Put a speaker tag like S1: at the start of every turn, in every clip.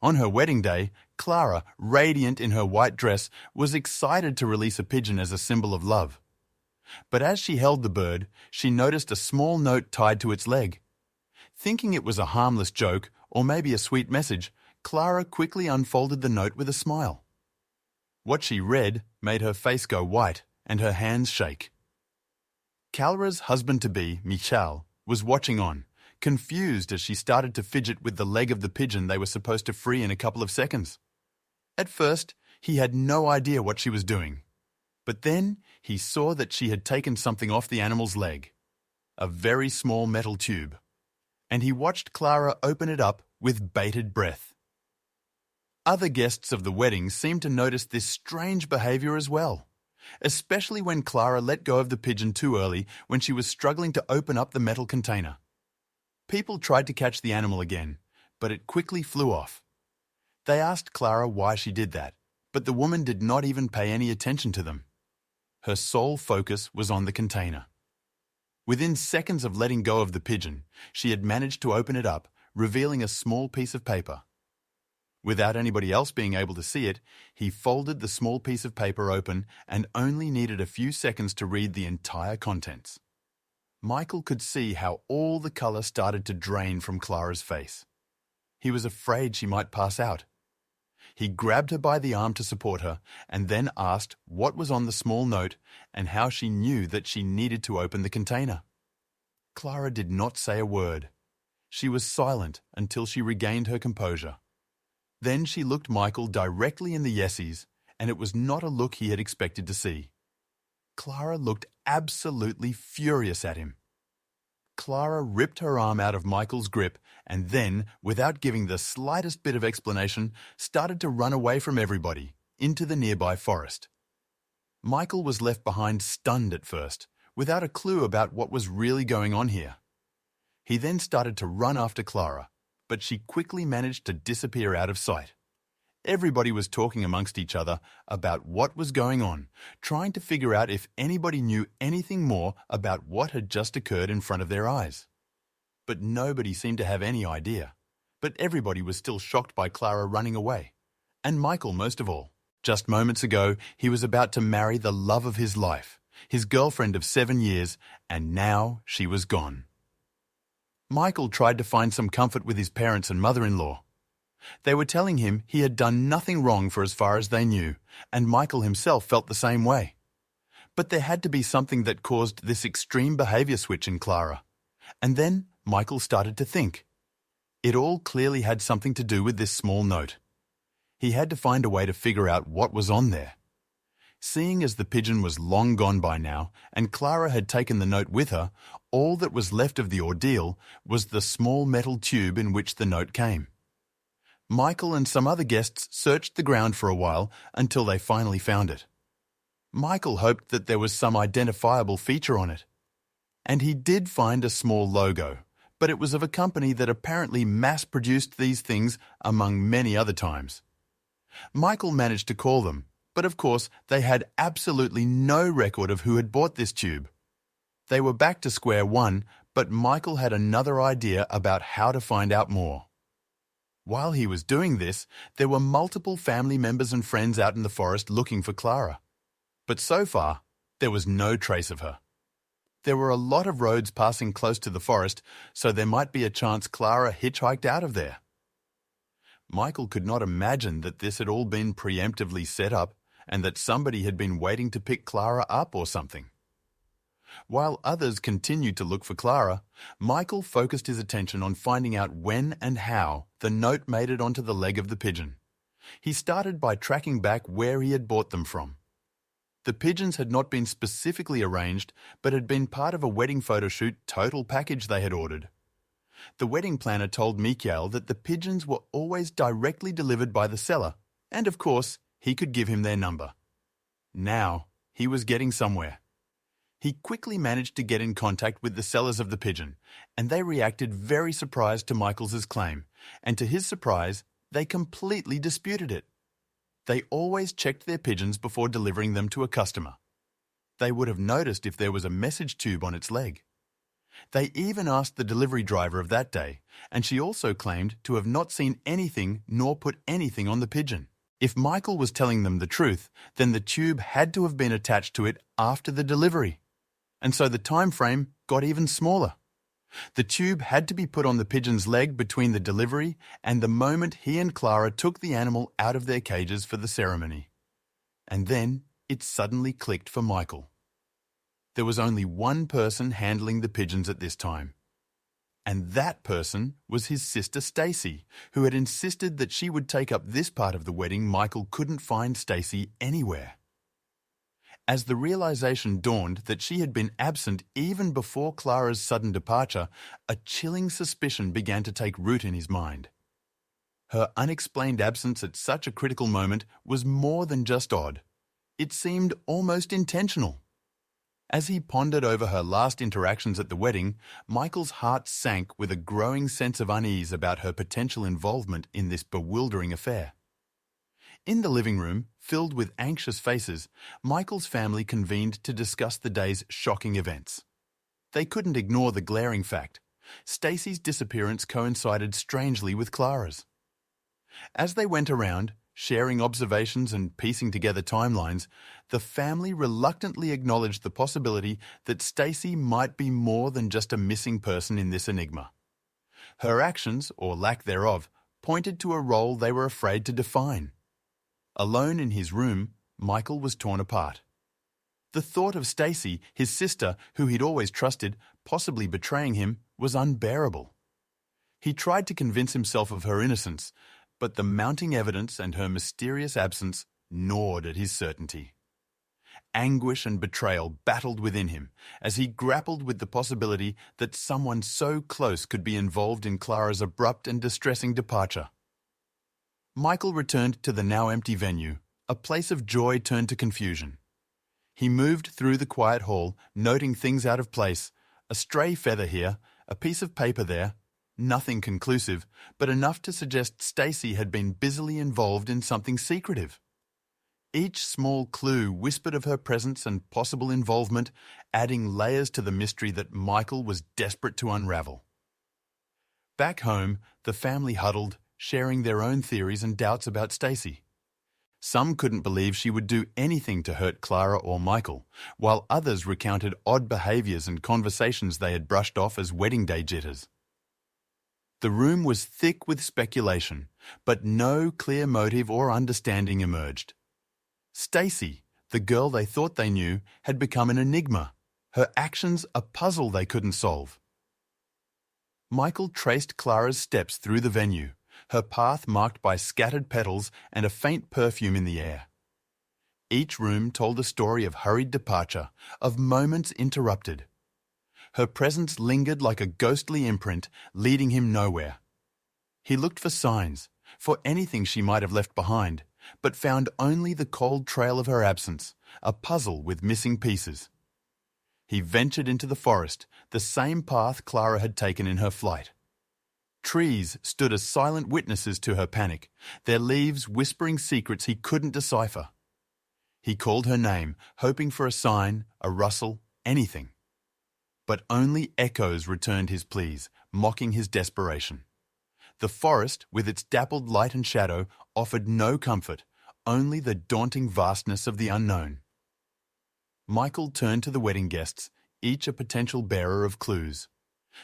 S1: On her wedding day, Clara, radiant in her white dress, was excited to release a pigeon as a symbol of love. But as she held the bird, she noticed a small note tied to its leg. Thinking it was a harmless joke, or maybe a sweet message, Clara quickly unfolded the note with a smile. What she read made her face go white and her hands shake. Clara's husband-to-be, Michel, was watching on, confused as she started to fidget with the leg of the pigeon they were supposed to free in a couple of seconds. At first, he had no idea what she was doing. But then he saw that she had taken something off the animal's leg, a very small metal tube, and he watched Clara open it up with bated breath. Other guests of the wedding seemed to notice this strange behavior as well, especially when Clara let go of the pigeon too early when she was struggling to open up the metal container. People tried to catch the animal again, but it quickly flew off. They asked Clara why she did that, but the woman did not even pay any attention to them. Her sole focus was on the container. Within seconds of letting go of the pigeon, she had managed to open it up, revealing a small piece of paper. Without anybody else being able to see it, he folded the small piece of paper open and only needed a few seconds to read the entire contents. Michael could see how all the color started to drain from Clara's face. He was afraid she might pass out. He grabbed her by the arm to support her and then asked what was on the small note and how she knew that she needed to open the container. Clara did not say a word. She was silent until she regained her composure. Then she looked Michael directly in the yesies, and it was not a look he had expected to see. Clara looked absolutely furious at him. Clara ripped her arm out of Michael's grip and then, without giving the slightest bit of explanation, started to run away from everybody, into the nearby forest. Michael was left behind stunned at first, without a clue about what was really going on here. He then started to run after Clara, but she quickly managed to disappear out of sight. Everybody was talking amongst each other about what was going on, trying to figure out if anybody knew anything more about what had just occurred in front of their eyes. But nobody seemed to have any idea. But everybody was still shocked by Clara running away. And Michael most of all. Just moments ago, he was about to marry the love of his life, his girlfriend of 7 years, and now she was gone. Michael tried to find some comfort with his parents and mother-in-law. They were telling him he had done nothing wrong for as far as they knew, and Michael himself felt the same way. But there had to be something that caused this extreme behavior switch in Clara. And then Michael started to think. It all clearly had something to do with this small note. He had to find a way to figure out what was on there. Seeing as the pigeon was long gone by now, and Clara had taken the note with her, all that was left of the ordeal was the small metal tube in which the note came. Michael and some other guests searched the ground for a while until they finally found it. Michael hoped that there was some identifiable feature on it. And he did find a small logo, but it was of a company that apparently mass-produced these things among many other times. Michael managed to call them, but of course they had absolutely no record of who had bought this tube. They were back to square one, but Michael had another idea about how to find out more. While he was doing this, there were multiple family members and friends out in the forest looking for Clara. But so far, there was no trace of her. There were a lot of roads passing close to the forest, so there might be a chance Clara hitchhiked out of there. Michael could not imagine that this had all been preemptively set up and that somebody had been waiting to pick Clara up or something. While others continued to look for Clara, Michael focused his attention on finding out when and how the note made it onto the leg of the pigeon. He started by tracking back where he had bought them from. The pigeons had not been specifically arranged, but had been part of a wedding photo shoot total package they had ordered. The wedding planner told Michael that the pigeons were always directly delivered by the seller, and of course, he could give him their number. Now, he was getting somewhere. He quickly managed to get in contact with the sellers of the pigeon, and they reacted very surprised to Michael's claim, and to his surprise, they completely disputed it. They always checked their pigeons before delivering them to a customer. They would have noticed if there was a message tube on its leg. They even asked the delivery driver of that day, and she also claimed to have not seen anything nor put anything on the pigeon. If Michael was telling them the truth, then the tube had to have been attached to it after the delivery. And so the time frame got even smaller. The tube had to be put on the pigeon's leg between the delivery and the moment he and Clara took the animal out of their cages for the ceremony. And then it suddenly clicked for Michael. There was only one person handling the pigeons at this time. And that person was his sister Stacy, who had insisted that she would take up this part of the wedding. Michael couldn't find Stacy anywhere. As the realization dawned that she had been absent even before Clara's sudden departure, a chilling suspicion began to take root in his mind. Her unexplained absence at such a critical moment was more than just odd. It seemed almost intentional. As he pondered over her last interactions at the wedding, Michael's heart sank with a growing sense of unease about her potential involvement in this bewildering affair. In the living room, filled with anxious faces, Michael's family convened to discuss the day's shocking events. They couldn't ignore the glaring fact. Stacy's disappearance coincided strangely with Clara's. As they went around, sharing observations and piecing together timelines, the family reluctantly acknowledged the possibility that Stacy might be more than just a missing person in this enigma. Her actions, or lack thereof, pointed to a role they were afraid to define. Alone in his room, Michael was torn apart. The thought of Stacy, his sister, who he'd always trusted, possibly betraying him, was unbearable. He tried to convince himself of her innocence, but the mounting evidence and her mysterious absence gnawed at his certainty. Anguish and betrayal battled within him as he grappled with the possibility that someone so close could be involved in Clara's abrupt and distressing departure. Michael returned to the now empty venue, a place of joy turned to confusion. He moved through the quiet hall, noting things out of place, a stray feather here, a piece of paper there, nothing conclusive, but enough to suggest Stacy had been busily involved in something secretive. Each small clue whispered of her presence and possible involvement, adding layers to the mystery that Michael was desperate to unravel. Back home, the family huddled, sharing their own theories and doubts about Stacy. Some couldn't believe she would do anything to hurt Clara or Michael, while others recounted odd behaviors and conversations they had brushed off as wedding day jitters. The room was thick with speculation, but no clear motive or understanding emerged. Stacy, the girl they thought they knew, had become an enigma, her actions a puzzle they couldn't solve. Michael traced Clara's steps through the venue, her path marked by scattered petals and a faint perfume in the air. Each room told a story of hurried departure, of moments interrupted. Her presence lingered like a ghostly imprint, leading him nowhere. He looked for signs, for anything she might have left behind, but found only the cold trail of her absence, a puzzle with missing pieces. He ventured into the forest, the same path Clara had taken in her flight. Trees stood as silent witnesses to her panic, their leaves whispering secrets he couldn't decipher. He called her name, hoping for a sign, a rustle, anything. But only echoes returned his pleas, mocking his desperation. The forest, with its dappled light and shadow, offered no comfort, only the daunting vastness of the unknown. Michael turned to the wedding guests, each a potential bearer of clues.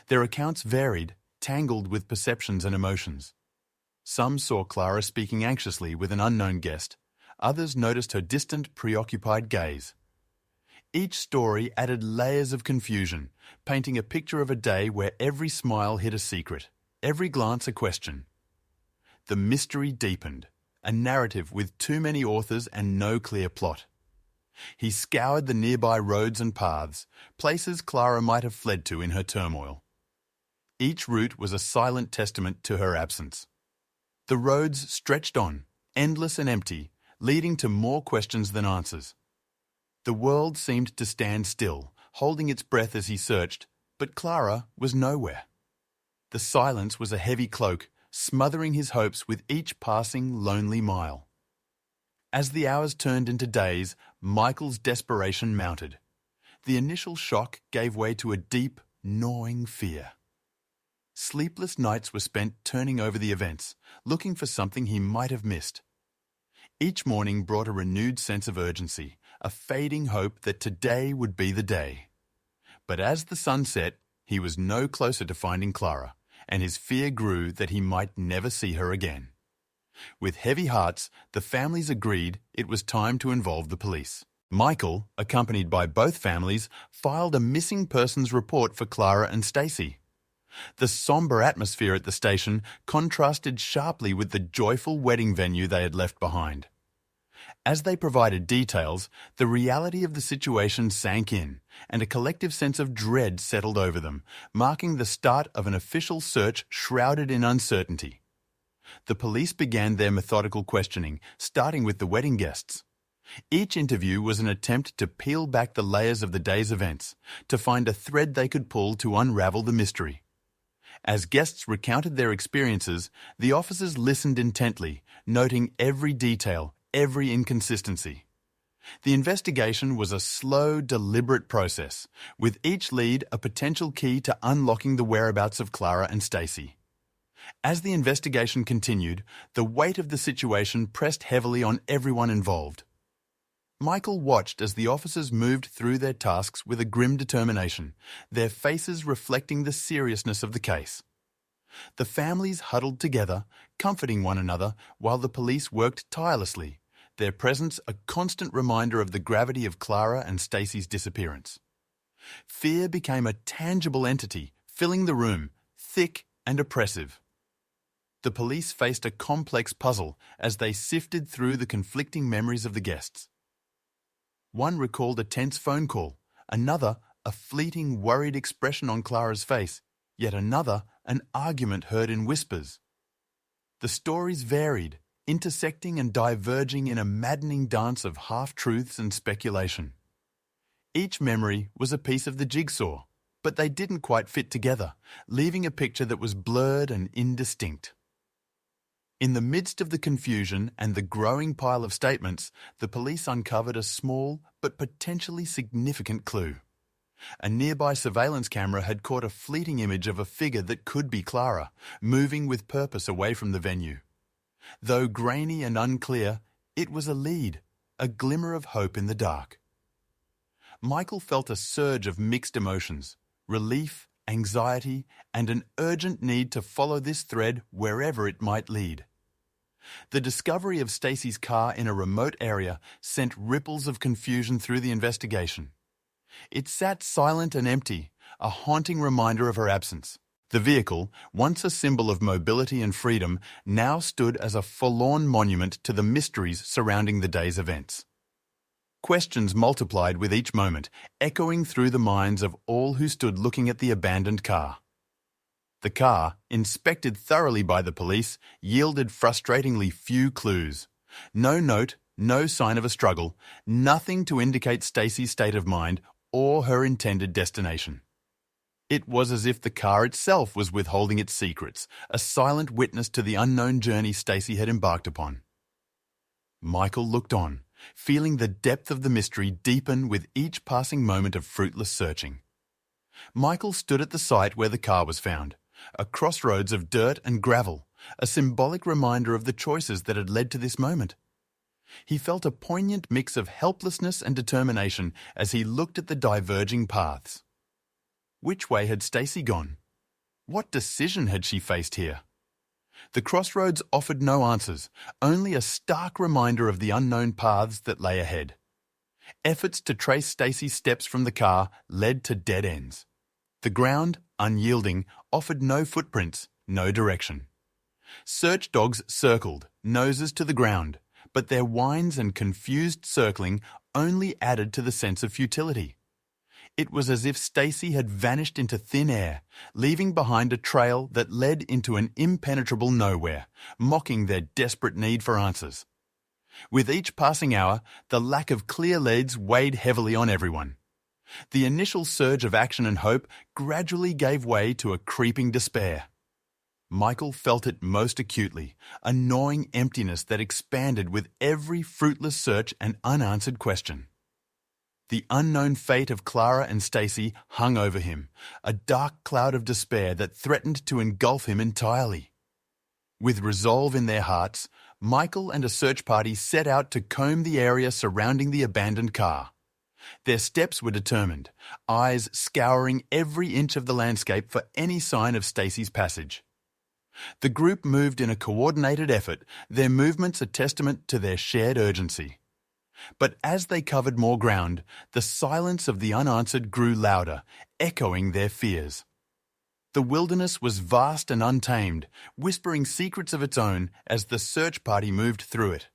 S1: Their accounts varied, tangled with perceptions and emotions. Some saw Clara speaking anxiously with an unknown guest. Others noticed her distant, preoccupied gaze. Each story added layers of confusion, painting a picture of a day where every smile hid a secret, every glance a question. The mystery deepened, a narrative with too many authors and no clear plot. He scoured the nearby roads and paths, places Clara might have fled to in her turmoil. Each route was a silent testament to her absence. The roads stretched on, endless and empty, leading to more questions than answers. The world seemed to stand still, holding its breath as he searched, but Clara was nowhere. The silence was a heavy cloak, smothering his hopes with each passing lonely mile. As the hours turned into days, Michael's desperation mounted. The initial shock gave way to a deep, gnawing fear. Sleepless nights were spent turning over the events, looking for something he might have missed. Each morning brought a renewed sense of urgency, a fading hope that today would be the day. But as the sun set, he was no closer to finding Clara, and his fear grew that he might never see her again. With heavy hearts, the families agreed it was time to involve the police. Michael, accompanied by both families, filed a missing persons report for Clara and Stacy. The somber atmosphere at the station contrasted sharply with the joyful wedding venue they had left behind. As they provided details, the reality of the situation sank in, and a collective sense of dread settled over them, marking the start of an official search shrouded in uncertainty. The police began their methodical questioning, starting with the wedding guests. Each interview was an attempt to peel back the layers of the day's events, to find a thread they could pull to unravel the mystery. As guests recounted their experiences, the officers listened intently, noting every detail, every inconsistency. The investigation was a slow, deliberate process, with each lead a potential key to unlocking the whereabouts of Clara and Stacy. As the investigation continued, the weight of the situation pressed heavily on everyone involved. Michael watched as the officers moved through their tasks with a grim determination, their faces reflecting the seriousness of the case. The families huddled together, comforting one another while the police worked tirelessly, their presence a constant reminder of the gravity of Clara and Stacy's disappearance. Fear became a tangible entity, filling the room, thick and oppressive. The police faced a complex puzzle as they sifted through the conflicting memories of the guests. One recalled a tense phone call, another a fleeting, worried expression on Clara's face, yet another an argument heard in whispers. The stories varied, intersecting and diverging in a maddening dance of half-truths and speculation. Each memory was a piece of the jigsaw, but they didn't quite fit together, leaving a picture that was blurred and indistinct. In the midst of the confusion and the growing pile of statements, the police uncovered a small but potentially significant clue. A nearby surveillance camera had caught a fleeting image of a figure that could be Clara, moving with purpose away from the venue. Though grainy and unclear, it was a lead, a glimmer of hope in the dark. Michael felt a surge of mixed emotions, relief, anxiety, and an urgent need to follow this thread wherever it might lead. The discovery of Stacy's car in a remote area sent ripples of confusion through the investigation. It sat silent and empty, a haunting reminder of her absence. The vehicle, once a symbol of mobility and freedom, now stood as a forlorn monument to the mysteries surrounding the day's events. Questions multiplied with each moment, echoing through the minds of all who stood looking at the abandoned car. The car, inspected thoroughly by the police, yielded frustratingly few clues. No note, no sign of a struggle, nothing to indicate Stacy's state of mind or her intended destination. It was as if the car itself was withholding its secrets, a silent witness to the unknown journey Stacy had embarked upon. Michael looked on, feeling the depth of the mystery deepen with each passing moment of fruitless searching. Michael stood at the site where the car was found, a crossroads of dirt and gravel, a symbolic reminder of the choices that had led to this moment. He felt a poignant mix of helplessness and determination as he looked at the diverging paths. Which way had Stacy gone? What decision had she faced here? The crossroads offered no answers, only a stark reminder of the unknown paths that lay ahead. Efforts to trace Stacy's steps from the car led to dead ends. The ground, unyielding, offered no footprints, no direction. Search dogs circled, noses to the ground, but their whines and confused circling only added to the sense of futility. It was as if Stacy had vanished into thin air, leaving behind a trail that led into an impenetrable nowhere, mocking their desperate need for answers. With each passing hour, the lack of clear leads weighed heavily on everyone. The initial surge of action and hope gradually gave way to a creeping despair. Michael felt it most acutely, a gnawing emptiness that expanded with every fruitless search and unanswered question. The unknown fate of Clara and Stacy hung over him, a dark cloud of despair that threatened to engulf him entirely. With resolve in their hearts, Michael and a search party set out to comb the area surrounding the abandoned car. Their steps were determined, eyes scouring every inch of the landscape for any sign of Stacy's passage. The group moved in a coordinated effort, their movements a testament to their shared urgency. But as they covered more ground, the silence of the unanswered grew louder, echoing their fears. The wilderness was vast and untamed, whispering secrets of its own as the search party moved through it.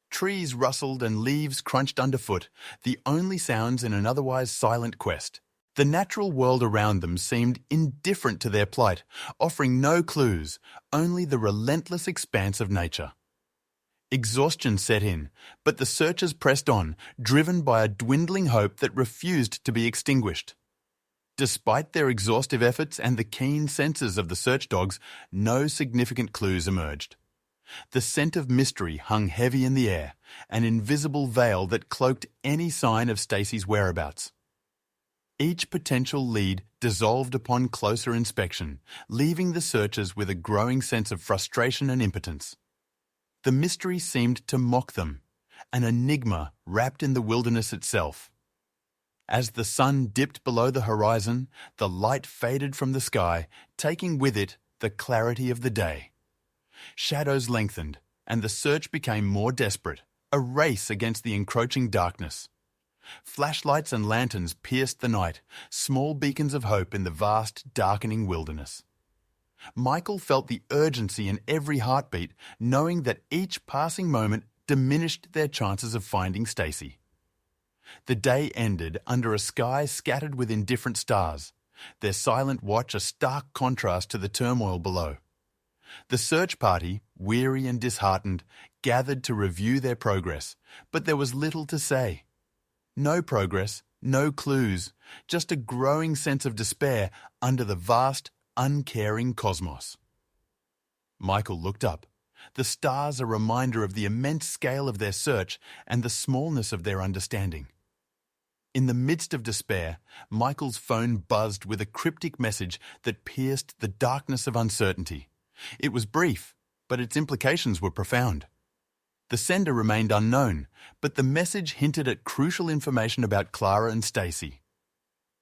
S1: Trees rustled and leaves crunched underfoot, the only sounds in an otherwise silent quest. The natural world around them seemed indifferent to their plight, offering no clues, only the relentless expanse of nature. Exhaustion set in, but the searchers pressed on, driven by a dwindling hope that refused to be extinguished. Despite their exhaustive efforts and the keen senses of the search dogs, no significant clues emerged. The scent of mystery hung heavy in the air, an invisible veil that cloaked any sign of Stacy's whereabouts. Each potential lead dissolved upon closer inspection, leaving the searchers with a growing sense of frustration and impotence. The mystery seemed to mock them, an enigma wrapped in the wilderness itself. As the sun dipped below the horizon, the light faded from the sky, taking with it the clarity of the day. Shadows lengthened, and the search became more desperate, a race against the encroaching darkness. Flashlights and lanterns pierced the night, small beacons of hope in the vast, darkening wilderness. Michael felt the urgency in every heartbeat, knowing that each passing moment diminished their chances of finding Stacy. The day ended under a sky scattered with indifferent stars, their silent watch a stark contrast to the turmoil below. The search party, weary and disheartened, gathered to review their progress, but there was little to say. No progress, no clues, just a growing sense of despair under the vast, uncaring cosmos. Michael looked up, the stars a reminder of the immense scale of their search and the smallness of their understanding. In the midst of despair, Michael's phone buzzed with a cryptic message that pierced the darkness of uncertainty. It was brief, but its implications were profound. The sender remained unknown, but the message hinted at crucial information about Clara and Stacy.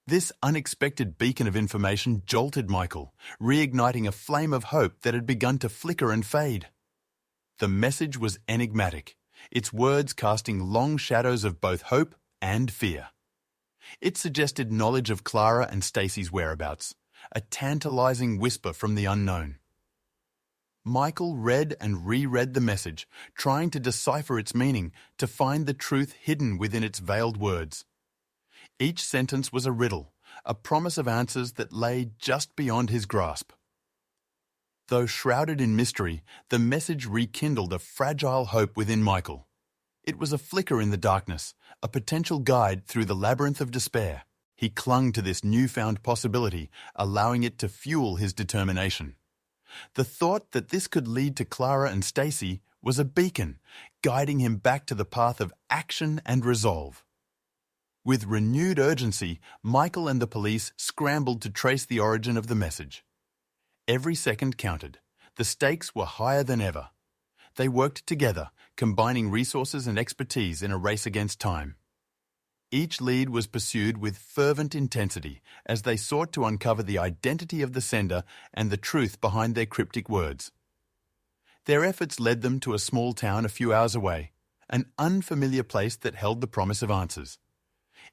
S1: This unexpected beacon of information jolted Michael, reigniting a flame of hope that had begun to flicker and fade. The message was enigmatic, its words casting long shadows of both hope and fear. It suggested knowledge of Clara and Stacy's whereabouts, a tantalizing whisper from the unknown. Michael read and reread the message, trying to decipher its meaning, to find the truth hidden within its veiled words. Each sentence was a riddle, a promise of answers that lay just beyond his grasp. Though shrouded in mystery, the message rekindled a fragile hope within Michael. It was a flicker in the darkness, a potential guide through the labyrinth of despair. He clung to this newfound possibility, allowing it to fuel his determination. The thought that this could lead to Clara and Stacy was a beacon, guiding him back to the path of action and resolve. With renewed urgency, Michael and the police scrambled to trace the origin of the message. Every second counted. The stakes were higher than ever. They worked together, combining resources and expertise in a race against time. Each lead was pursued with fervent intensity as they sought to uncover the identity of the sender and the truth behind their cryptic words. Their efforts led them to a small town a few hours away, an unfamiliar place that held the promise of answers.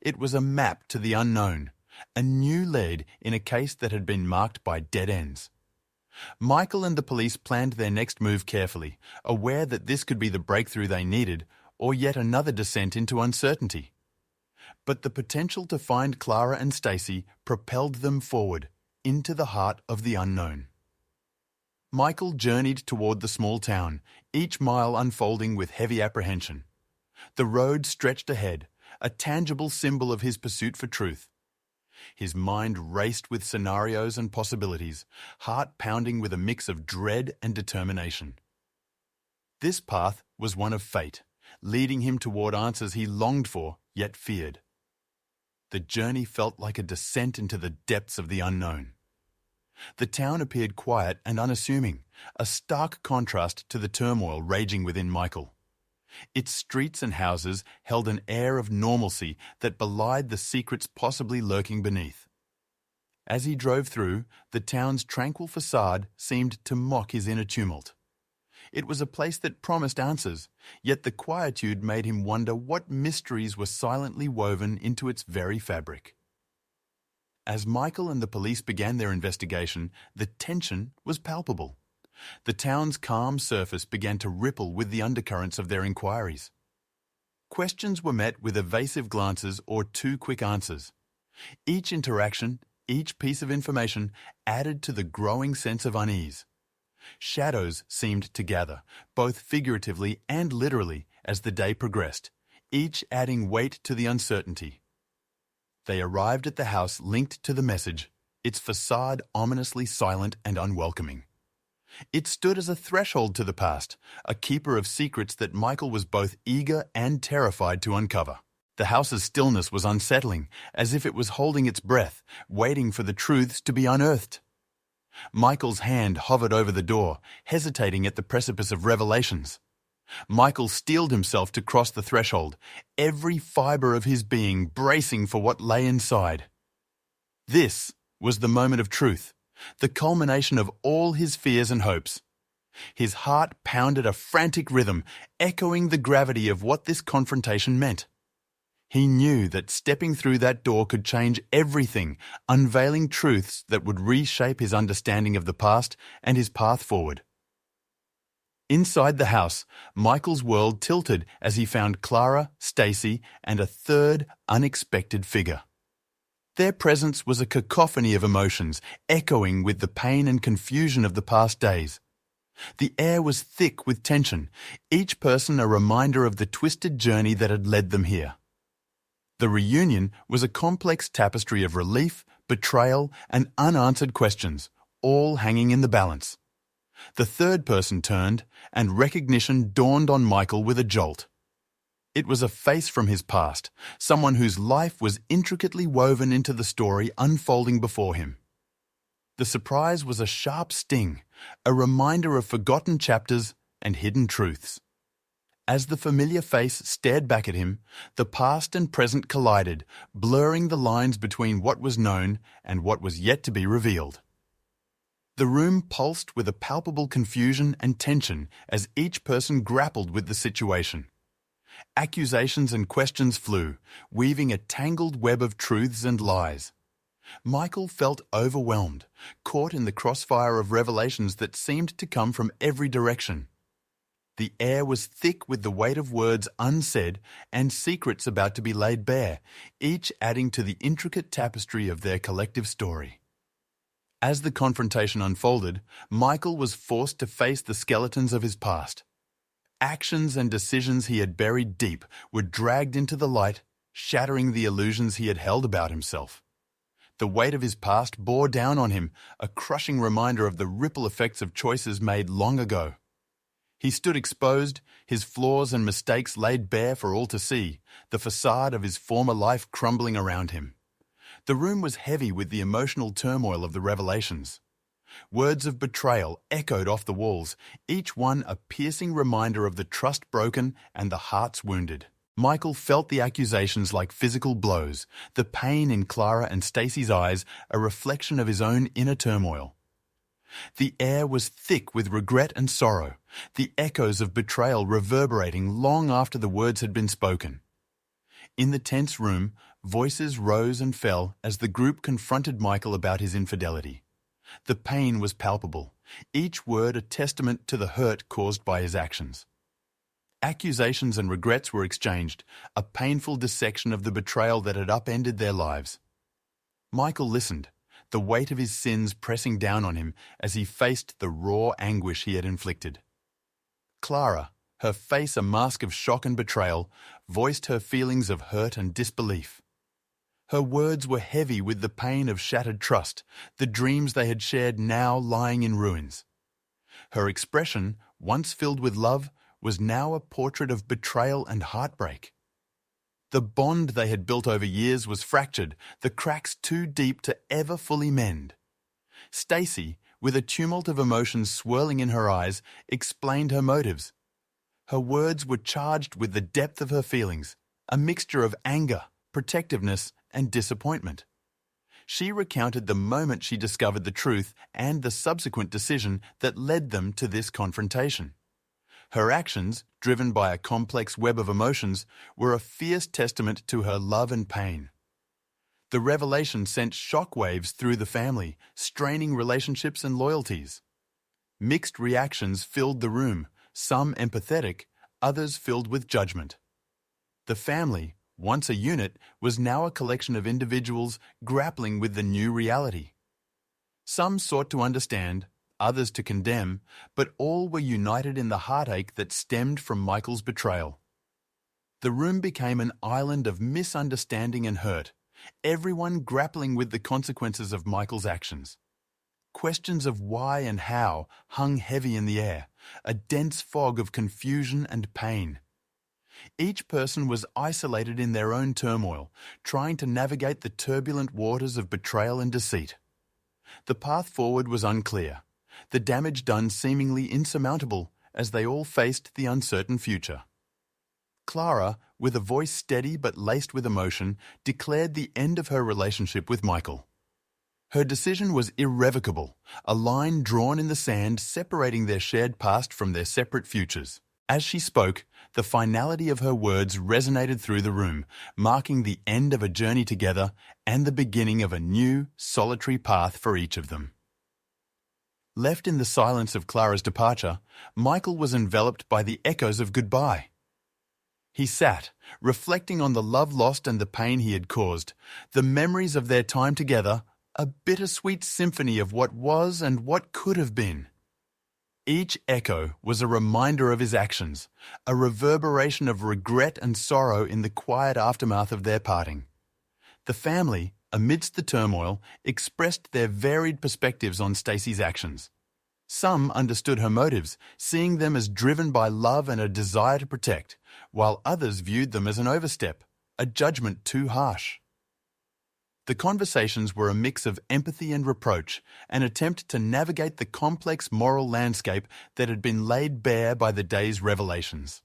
S1: It was a map to the unknown, a new lead in a case that had been marked by dead ends. Michael and the police planned their next move carefully, aware that this could be the breakthrough they needed, or yet another descent into uncertainty. But the potential to find Clara and Stacy propelled them forward, into the heart of the unknown. Michael journeyed toward the small town, each mile unfolding with heavy apprehension. The road stretched ahead, a tangible symbol of his pursuit for truth. His mind raced with scenarios and possibilities, heart pounding with a mix of dread and determination. This path was one of fate, leading him toward answers he longed for, yet feared. The journey felt like a descent into the depths of the unknown. The town appeared quiet and unassuming, a stark contrast to the turmoil raging within Michael. Its streets and houses held an air of normalcy that belied the secrets possibly lurking beneath. As he drove through, the town's tranquil facade seemed to mock his inner tumult. It was a place that promised answers, yet the quietude made him wonder what mysteries were silently woven into its very fabric. As Michael and the police began their investigation, the tension was palpable. The town's calm surface began to ripple with the undercurrents of their inquiries. Questions were met with evasive glances or too quick answers. Each interaction, each piece of information added to the growing sense of unease. Shadows seemed to gather, both figuratively and literally, as the day progressed, each adding weight to the uncertainty. They arrived at the house linked to the message, its facade ominously silent and unwelcoming. It stood as a threshold to the past, a keeper of secrets that Michael was both eager and terrified to uncover. The house's stillness was unsettling, as if it was holding its breath, waiting for the truths to be unearthed. Michael's hand hovered over the door, hesitating at the precipice of revelations. Michael steeled himself to cross the threshold, every fibre of his being bracing for what lay inside. This was the moment of truth, the culmination of all his fears and hopes. His heart pounded a frantic rhythm, echoing the gravity of what this confrontation meant. He knew that stepping through that door could change everything, unveiling truths that would reshape his understanding of the past and his path forward. Inside the house, Michael's world tilted as he found Clara, Stacy, and a third, unexpected figure. Their presence was a cacophony of emotions, echoing with the pain and confusion of the past days. The air was thick with tension, each person a reminder of the twisted journey that had led them here. The reunion was a complex tapestry of relief, betrayal, and unanswered questions, all hanging in the balance. The third person turned, and recognition dawned on Michael with a jolt. It was a face from his past, someone whose life was intricately woven into the story unfolding before him. The surprise was a sharp sting, a reminder of forgotten chapters and hidden truths. As the familiar face stared back at him, the past and present collided, blurring the lines between what was known and what was yet to be revealed. The room pulsed with a palpable confusion and tension as each person grappled with the situation. Accusations and questions flew, weaving a tangled web of truths and lies. Michael felt overwhelmed, caught in the crossfire of revelations that seemed to come from every direction. The air was thick with the weight of words unsaid and secrets about to be laid bare, each adding to the intricate tapestry of their collective story. As the confrontation unfolded, Michael was forced to face the skeletons of his past. Actions and decisions he had buried deep were dragged into the light, shattering the illusions he had held about himself. The weight of his past bore down on him, a crushing reminder of the ripple effects of choices made long ago. He stood exposed, his flaws and mistakes laid bare for all to see, the facade of his former life crumbling around him. The room was heavy with the emotional turmoil of the revelations. Words of betrayal echoed off the walls, each one a piercing reminder of the trust broken and the hearts wounded. Michael felt the accusations like physical blows, the pain in Clara and Stacy's eyes a reflection of his own inner turmoil. The air was thick with regret and sorrow, the echoes of betrayal reverberating long after the words had been spoken. In the tense room, voices rose and fell as the group confronted Michael about his infidelity. The pain was palpable, each word a testament to the hurt caused by his actions. Accusations and regrets were exchanged, a painful dissection of the betrayal that had upended their lives. Michael listened, the weight of his sins pressing down on him as he faced the raw anguish he had inflicted. Clara, her face a mask of shock and betrayal, voiced her feelings of hurt and disbelief. Her words were heavy with the pain of shattered trust, the dreams they had shared now lying in ruins. Her expression, once filled with love, was now a portrait of betrayal and heartbreak. The bond they had built over years was fractured, the cracks too deep to ever fully mend. Stacy, with a tumult of emotions swirling in her eyes, explained her motives. Her words were charged with the depth of her feelings, a mixture of anger, protectiveness, and disappointment. She recounted the moment she discovered the truth and the subsequent decision that led them to this confrontation. Her actions, driven by a complex web of emotions, were a fierce testament to her love and pain. The revelation sent shockwaves through the family, straining relationships and loyalties. Mixed reactions filled the room, some empathetic, others filled with judgment. The family, once a unit, was now a collection of individuals grappling with the new reality. Some sought to understand, others to condemn, but all were united in the heartache that stemmed from Michael's betrayal. The room became an island of misunderstanding and hurt, everyone grappling with the consequences of Michael's actions. Questions of why and how hung heavy in the air, a dense fog of confusion and pain. Each person was isolated in their own turmoil, trying to navigate the turbulent waters of betrayal and deceit. The path forward was unclear, the damage done seemingly insurmountable as they all faced the uncertain future. Clara, with a voice steady but laced with emotion, declared the end of her relationship with Michael. Her decision was irrevocable, a line drawn in the sand separating their shared past from their separate futures. As she spoke, the finality of her words resonated through the room, marking the end of a journey together and the beginning of a new, solitary path for each of them. Left in the silence of Clara's departure, Michael was enveloped by the echoes of goodbye. He sat, reflecting on the love lost and the pain he had caused, the memories of their time together, a bittersweet symphony of what was and what could have been. Each echo was a reminder of his actions, a reverberation of regret and sorrow in the quiet aftermath of their parting. The family, amidst the turmoil, expressed their varied perspectives on Stacy's actions. Some understood her motives, seeing them as driven by love and a desire to protect, while others viewed them as an overstep, a judgment too harsh. The conversations were a mix of empathy and reproach, an attempt to navigate the complex moral landscape that had been laid bare by the day's revelations.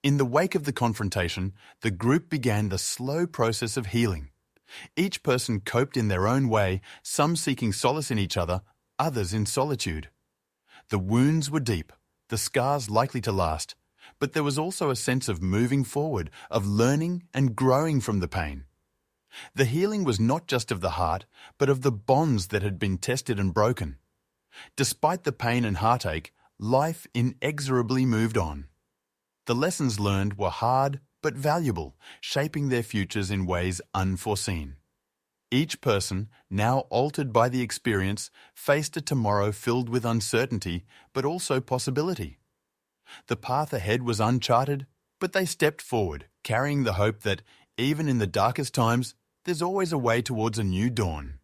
S1: In the wake of the confrontation, the group began the slow process of healing. Each person coped in their own way, some seeking solace in each other, others in solitude. The wounds were deep, the scars likely to last, but there was also a sense of moving forward, of learning and growing from the pain. The healing was not just of the heart, but of the bonds that had been tested and broken. Despite the pain and heartache, life inexorably moved on. The lessons learned were hard but valuable, shaping their futures in ways unforeseen. Each person, now altered by the experience, faced a tomorrow filled with uncertainty, but also possibility. The path ahead was uncharted, but they stepped forward, carrying the hope that, even in the darkest times, there's always a way towards a new dawn.